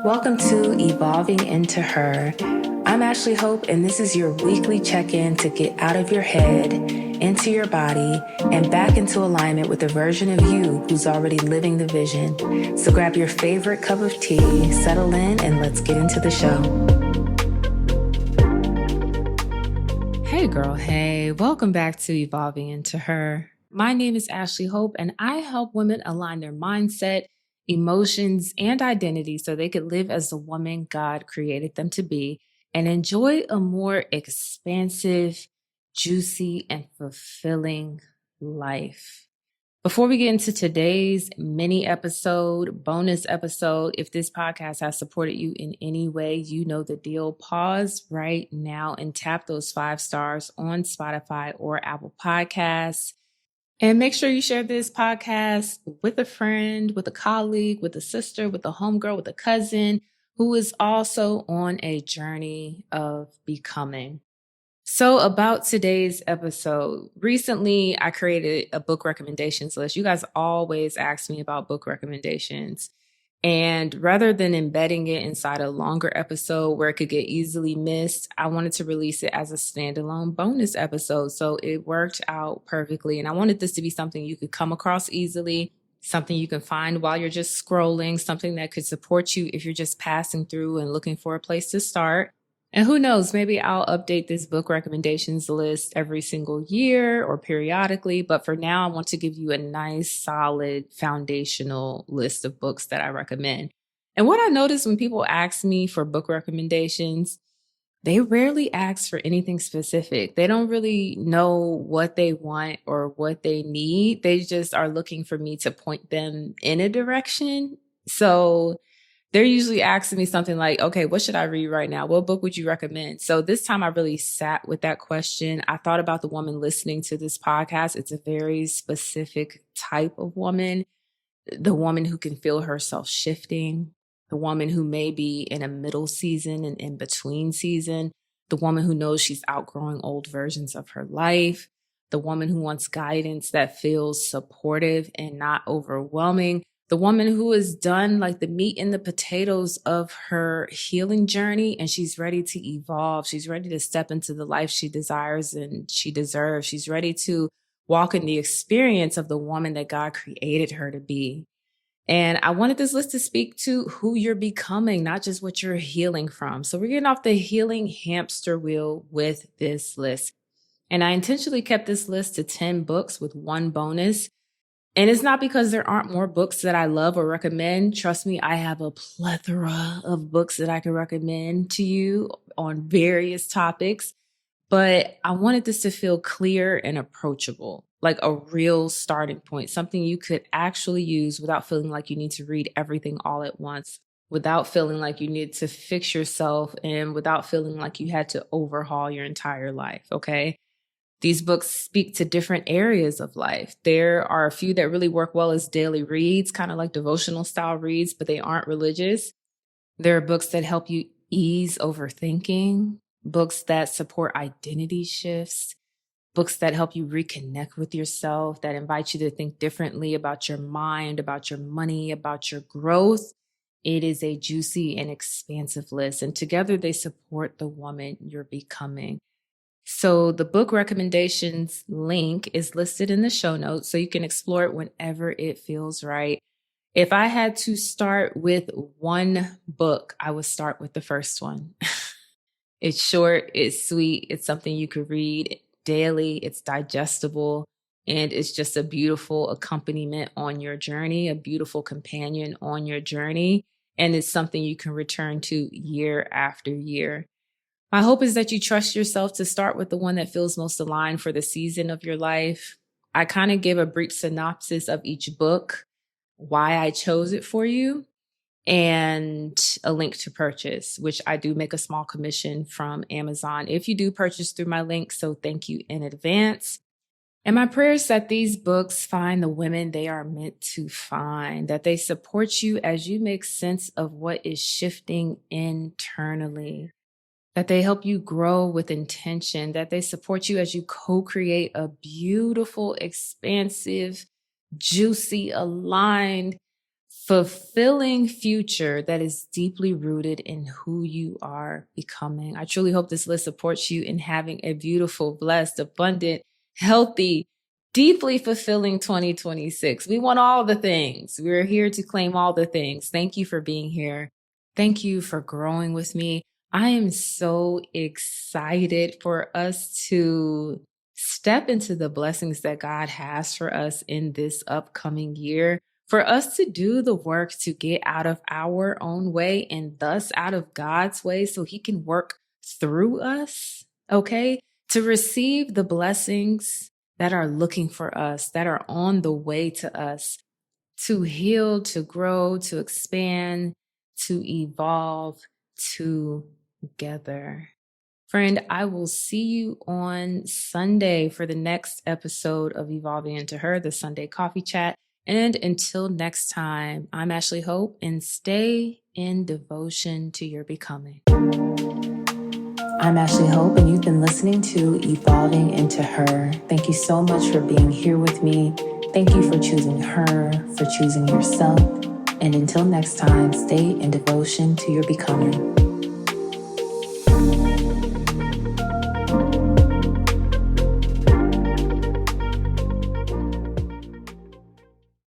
Welcome to Evolving Into Her. I'm Ashley Hope, and this is your weekly check-in to get out of your head, into your body, and back into alignment with the version of you who's already living the vision. So grab your favorite cup of tea, settle in, and let's get into the show. Hey girl, hey, welcome back to Evolving Into Her. My name is Ashley Hope, and I help women align their mindset, emotions, and identity so they could live as the woman God created them to be and enjoy a more expansive, juicy, and fulfilling life. Before we get into today's mini episode, bonus episode, if this podcast has supported you in any way, you know the deal. Pause right now and tap those 5 stars on Spotify or Apple Podcasts. And make sure you share this podcast with a friend, with a colleague, with a sister, with a homegirl, with a cousin who is also on a journey of becoming. So about today's episode, recently I created a book recommendations list. You guys always ask me about book recommendations. And rather than embedding it inside a longer episode where it could get easily missed, I wanted to release it as a standalone bonus episode. So it worked out perfectly. And I wanted this to be something you could come across easily, something you can find while you're just scrolling, something that could support you if you're just passing through and looking for a place to start. And who knows, maybe I'll update this book recommendations list every single year or periodically. But for now, I want to give you a nice, solid, foundational list of books that I recommend. And what I notice when people ask me for book recommendations, they rarely ask for anything specific. They don't really know what they want or what they need. They just are looking for me to point them in a direction. So they're usually asking me something like, okay, what should I read right now? What book would you recommend? So this time I really sat with that question. I thought about the woman listening to this podcast. It's a very specific type of woman, the woman who can feel herself shifting, the woman who may be in a middle season and in between season, the woman who knows she's outgrowing old versions of her life, the woman who wants guidance that feels supportive and not overwhelming, the woman who has done like the meat and the potatoes of her healing journey and she's ready to evolve. She's ready to step into the life she desires and she deserves. She's ready to walk in the experience of the woman that God created her to be. And I wanted this list to speak to who you're becoming, not just what you're healing from. So we're getting off the healing hamster wheel with this list. And I intentionally kept this list to 10 books with one bonus. And it's not because there aren't more books that I love or recommend. Trust me, I have a plethora of books that I can recommend to you on various topics. But I wanted this to feel clear and approachable, like a real starting point, something you could actually use without feeling like you need to read everything all at once, without feeling like you need to fix yourself, and without feeling like you had to overhaul your entire life, okay? These books speak to different areas of life. There are a few that really work well as daily reads, kind of like devotional style reads, but they aren't religious. There are books that help you ease overthinking, books that support identity shifts, books that help you reconnect with yourself, that invite you to think differently about your mind, about your money, about your growth. It is a juicy and expansive list, and together they support the woman you're becoming. So the book recommendations link is listed in the show notes so you can explore it whenever it feels right. If I had to start with one book, I would start with the first one. It's short, it's sweet, it's something you could read daily, it's digestible, and it's just a beautiful accompaniment on your journey, a beautiful companion on your journey, and it's something you can return to year after year. My hope is that you trust yourself to start with the one that feels most aligned for the season of your life. I kind of gave a brief synopsis of each book, why I chose it for you, and a link to purchase, which I do make a small commission from Amazon if you do purchase through my link. So thank you in advance. And my prayer is that these books find the women they are meant to find, that they support you as you make sense of what is shifting internally, that they help you grow with intention, that they support you as you co-create a beautiful, expansive, juicy, aligned, fulfilling future that is deeply rooted in who you are becoming. I truly hope this list supports you in having a beautiful, blessed, abundant, healthy, deeply fulfilling 2026. We want all the things. We're here to claim all the things. Thank you for being here. Thank you for growing with me. I am so excited for us to step into the blessings that God has for us in this upcoming year, for us to do the work to get out of our own way and thus out of God's way so he can work through us, okay? To receive the blessings that are looking for us, that are on the way to us, to heal, to grow, to expand, to evolve together. Friend, I will see you on Sunday for the next episode of Evolving Into Her, the Sunday Coffee Chat. And until next time, I'm Ashley Hope, and stay in devotion to your becoming. I'm Ashley Hope, and you've been listening to Evolving Into Her. Thank you so much for being here with me. Thank you for choosing her, for choosing yourself. And until next time, stay in devotion to your becoming.